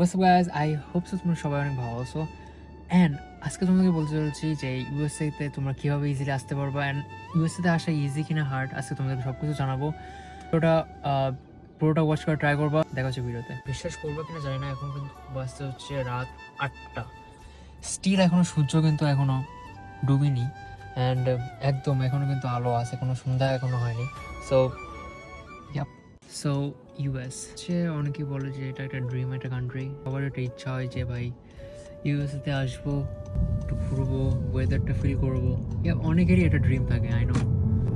WhatsApp guys, I hope so তোমরা সবাই অনেক ভালো আছো। অ্যান্ড আজকে তোমাকে বলতে চলছি যে ইউএসএতে তোমরা কীভাবে ইজিলি আসতে পারবা, অ্যান্ড ইউএসএতে আসা ইজি কিনা হার্ড আজকে তোমাদেরকে সব কিছু জানাবো। পুরোটা ওয়াচ করে ট্রাই করবা। দেখা হচ্ছে ভিডিওতে। বিশ্বাস করবা কিনা জানি না, এখন কিন্তু বাজতে হচ্ছে রাত 8টা। স্টিল এখনও সূর্য কিন্তু এখনও ডুবিনি, অ্যান্ড একদম এখনও কিন্তু আলো আছে, কোনো সন্ধ্যা এখনও হয়নি। সো ইউএস অনেকেই বলে যে এটা একটা ড্রিম, একটা কান্ট্রি। সবার একটা ইচ্ছা হয় যে ভাই ইউএসএতে আসবো, একটু ঘুরবো, ওয়েদারটা ফিল করবো। অনেকেরই একটা ড্রিম থাকে, আই নো।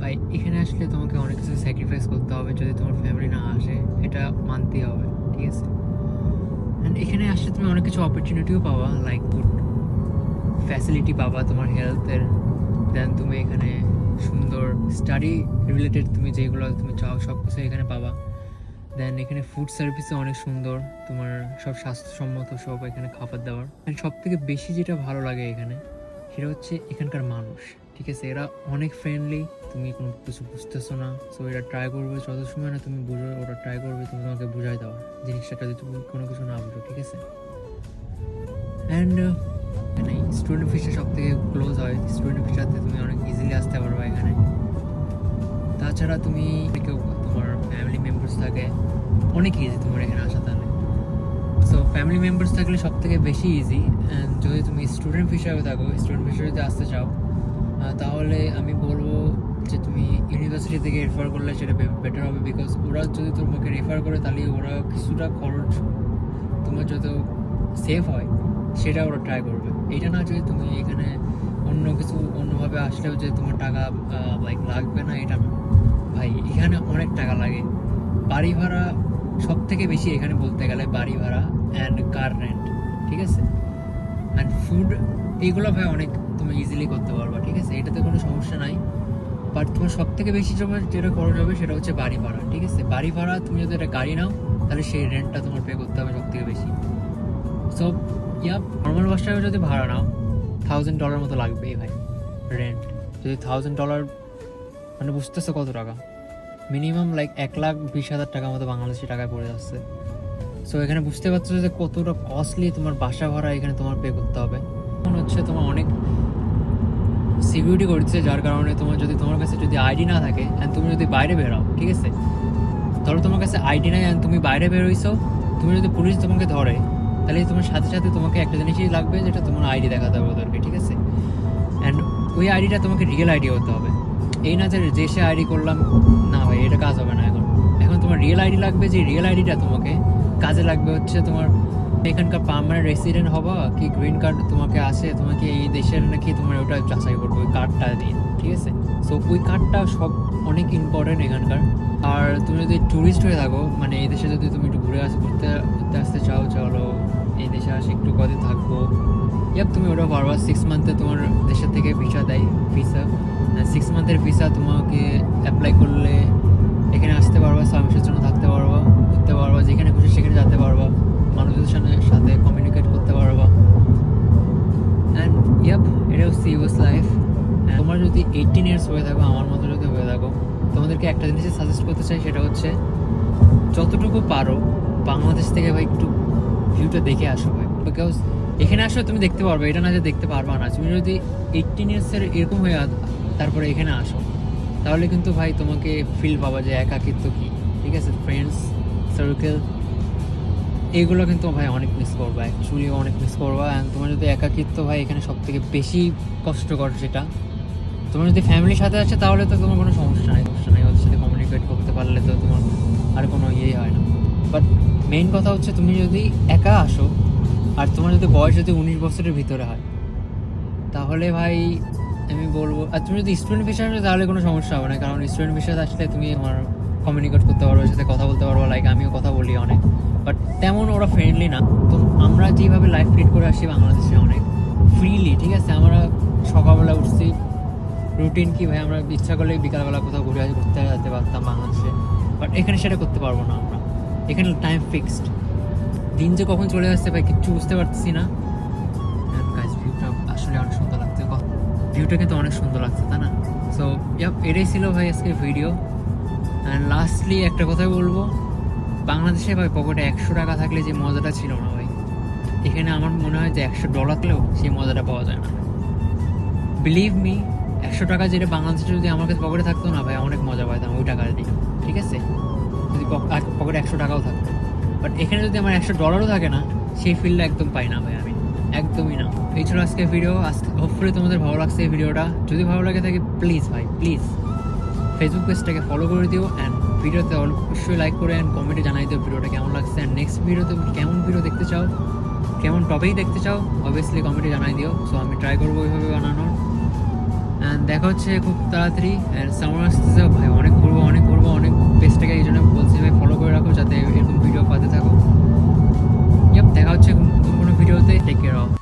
ভাই এখানে আসলে তোমাকে অনেক কিছু স্যাক্রিফাইস করতে হবে, যদি তোমার ফ্যামিলি না আসে এটা মানতেই হবে, ঠিক আছে? অ্যান্ড এখানে আসলে তুমি অনেক কিছু অপরচুনিটিও পাবা, লাইক গুড ফ্যাসিলিটি পাবা তোমার হেলথের। দেন তুমি এখানে সুন্দর স্টাডি রিলেটেড তুমি যেগুলো তুমি চাও সব কিছু এখানে পাবা। দেন এখানে ফুড সার্ভিসও অনেক সুন্দর, তোমার সব স্বাস্থ্যসম্মত সব এখানে খাবার দাবার। অ্যান্ড সব থেকে বেশি যেটা ভালো লাগে এখানে সেটা হচ্ছে এখানকার মানুষ, ঠিক আছে? এরা অনেক ফ্রেন্ডলি, তুমি কোনো কিছু বুঝতেছো না, সো এরা ট্রাই করবে যত সময় না তুমি বুঝো, ওরা ট্রাই করবে তোমাকে বুঝাই দেওয়ার জিনিসটা যদি তুমি কোনো কিছু না বুঝো, ঠিক আছে? অ্যান্ড এখানে স্টুডেন্ট ভিসা সব থেকে ক্লোজ হয়, স্টুডেন্ট ভিসাতে তুমি অনেক ইজিলি আসতে পারবে এখানে। তাছাড়া তুমি কেউ তোমার ফ্যামিলি মেম্বার্স থাকে, অনেক ইজি তোমার এখানে আসা। তাহলে সো ফ্যামিলি মেম্বার্স থাকলে সব থেকে বেশি ইজি। অ্যান্ড যদি তুমি স্টুডেন্ট হিসাবে থাকো, স্টুডেন্ট হিসেবে যদি আসতে চাও, তাহলে আমি বলবো যে তুমি ইউনিভার্সিটি থেকে রেফার করলে সেটা বেটার হবে। বিকজ ওরা যদি তোমাকে রেফার করে তাহলে ওরা কিছুটা খরচ তোমার যত সেফ হয় সেটা ওরা ট্রাই করবে। এটা না যদি তুমি এখানে অন্য কিছু অন্যভাবে আসলেও যে তোমার টাকা লাইক লাগবে না, এটা না ভাই। এখানে অনেক টাকা লাগে। বাড়ি ভাড়া সব থেকে বেশি এখানে বলতে গেলে, বাড়ি ভাড়া অ্যান্ড কার রেন্ট, ঠিক আছে? অ্যান্ড ফুড, এইগুলো ভাই অনেক তুমি ইজিলি করতে পারবা, ঠিক আছে? এটাতে কোনো সমস্যা নাই। বাট তোমার সব থেকে বেশি সময় যেটা খরচ হবে সেটা হচ্ছে বাড়ি ভাড়া, ঠিক আছে? বাড়ি ভাড়া তুমি যদি একটা গাড়ি নাও তাহলে সেই রেন্টটা তোমার পে করতে হবে সব থেকে বেশি। সো নর্মাল বাসটাকে যদি ভাড়া নাও $1000 মতো লাগবেই ভাই রেন্ট। যদি $1000 মানে বুঝতেছো কত টাকা? মিনিমাম লাইক 1,20,000 টাকা মতো বাংলাদেশি টাকায় পড়ে যাচ্ছে। সো এখানে বুঝতে পারছো যে কতটা কস্টলি তোমার বাসা ভাড়া এখানে তোমার পে করতে হবে। এখন হচ্ছে তোমার অনেক সিকিউরিটি করছে, যার কারণে তোমার যদি তোমার কাছে যদি আইডি না থাকে অ্যান্ড তুমি যদি বাইরে বেরোও, ঠিক আছে? ধরো তোমার কাছে আইডি নাই অ্যান্ড তুমি বাইরে বেরোইছো, তুমি যদি পুলিশ তোমাকে ধরে তাহলে তোমার সাথে সাথে তোমাকে একটা জিনিসই লাগবে, যেটা তোমার আইডি দেখাতে হবে ওদেরকে, ঠিক আছে? অ্যান্ড ওই আইডিটা তোমাকে রিয়েল আইডি হতে হবে। এই না যে দেশে আইডি করলাম, না ভাই এটা কাজ হবে না। এখন তোমার রিয়েল আইডি লাগবে, যে রিয়েল আইডিটা তোমাকে কাজে লাগবে হচ্ছে তোমার এখানকার পার্মানেন্ট রেসিডেন্ট হবা কি গ্রিন কার্ড তোমাকে আসে, তোমাকে এই দেশের নাকি তোমার ওটা যাচাই করবে ওই কার্ডটা দিয়ে, ঠিক আছে? সো ওই কার্ডটা সব অনেক ইম্পর্টেন্ট এখানকার। আর তুমি যদি ট্যুরিস্ট হয়ে থাকো, মানে এই দেশে যদি তুমি একটু ঘুরতে আসতে চাও, চলো এই দেশে আসে একটু কদিন থাকবো, তুমি ওটা পারবা। 6 মান্থে তোমার দেশের থেকে ভিসা দেয়, ভিসা 6 মান্থের ভিসা তোমাকে অ্যাপ্লাই করলে এখানে আসতে পারবা, 6 মাসের জন্য থাকতে পারবা, ঘুরতে পারবা, যেখানে খুশি সেখানে যেতে পারবা, মানুষদের সাথে কমিউনিকেট করতে পারবা। অ্যান্ড এটা হচ্ছে ইউএস লাইফ। তোমার যদি 18 ইয়ার্স হয়ে থাকো, আমার মতো যদি হয়ে থাকো, তোমাদেরকে একটা জিনিসই সাজেস্ট করতে চাই, সেটা হচ্ছে যতটুকু পারো বাংলাদেশ থেকে ভাই একটু ভিউটা দেখে আসো ভাই। বিকজ এখানে আসলে তুমি দেখতে পারবে, এটা না যে দেখতে পারবা না। তুমি যদি 18 ইয়ার্সের এরকম হয়ে তারপরে এখানে আসো, তাহলে কিন্তু ভাই তোমাকে ফিল পাবা যে একাকিত্ব কি, ঠিক আছে? ফ্রেন্ডস সার্কেল এইগুলো কিন্তু ভাই অনেক মিস করবা, অ্যাকচুয়ালি অনেক মিস করবা। অ্যান্ড তোমার যদি একাকিত্ব ভাই এখানে সব থেকে বেশি কষ্টকর, যেটা তোমার যদি ফ্যামিলির সাথে আসে তাহলে তো তোমার কোনো সমস্যা নাই, ওদের সাথে কমিউনিকেট করতে পারলে তো তোমার আর কোনো ইয়েই হয় না। বাট মেইন কথা হচ্ছে তুমি যদি একা আসো আর তোমার যদি বয়স যদি 19 বছরের ভিতরে হয়, তাহলে ভাই আমি বলবো, আর তুমি যদি স্টুডেন্ট ভিসা আসো তাহলে কোনো সমস্যা হবে না, কারণ স্টুডেন্ট ভিসাতে আসলে তুমি আমার কমিউনিকেট করতে পারবো, ওর সাথে কথা বলতে পারবো, লাইক আমিও কথা বলি অনেক। বাট তেমন ওরা ফ্রেন্ডলি না। তো আমরা যেভাবে লাইফ লিড করে আসি বাংলাদেশে অনেক ফ্রিলি, ঠিক আছে? আমরা সকালবেলা উঠছি, রুটিন কি ভাই, আমরা ইচ্ছা করলে বিকালবেলা কোথাও ঘুরে ঘুরতে যেতে পারতাম বাংলাদেশে। বাট এখানে সেটা করতে পারবো না আমরা। এখানে টাইম ফিক্সড, দিন যে কখন চলে আসছে ভাই কিচ্ছু বুঝতে পারতেছি না। ভিউটা আসলে অনেক সুন্দর লাগছে, ভিউটা কিন্তু অনেক সুন্দর লাগছে, তাই না? সো এটাই ছিল ভাই আজকের ভিডিও। অ্যান্ড লাস্টলি একটা কথাই বলবো, বাংলাদেশে ভাই পকেটে 100 টাকা থাকলে যে মজাটা ছিল না ভাই, এখানে আমার মনে হয় যে $100 থাকলেও সেই মজাটা পাওয়া যায় না। বিলিভ মি, 100 টাকা যেটা বাংলাদেশে যদি আমার কাছে পকেটে থাকতো না ভাই, অনেক মজা পাইতাম ওই টাকা দিয়ে, ঠিক আছে, যদি পকেটে 100 টাকাও থাকতো। বাট এখানে যদি আমার $100ও থাকে না, সেই ফিলটা একদম পাই না ভাই আমি, একদমই না। এই ছিল আজকের ভিডিও। আজকে হোপফুলি তোমাদের ভালো লাগছে এই ভিডিওটা। যদি ভালো লাগে থাকে প্লিজ ভাই প্লিজ ফেসবুক পেজটাকে ফলো করে দিও, অ্যান্ড ভিডিওতে অবশ্যই লাইক করে অ্যান্ড কমেন্টে জানাই দিও ভিডিওটা কেমন লাগছে, অ্যান্ড নেক্সট ভিডিওতে কেমন ভিডিও দেখতে চাও, কেমন টপিক দেখতে চাও, অবভিয়াসলি কমেন্টে জানাই দিও। সো আমি ট্রাই করবো ওইভাবে বানানোর। অ্যান্ড দেখা হচ্ছে খুব তাড়াতাড়ি। অ্যান্ড সামার আসতেছে ভাই, অনেক ঘুরবো অনেক পেজটাকে এই জন্য বলছি ভাই ফলো করে রাখো যাতে এরকম ভিডিও পাতে থাকো। দেখা হচ্ছে নতুন কোনো ভিডিওতে। Take care of.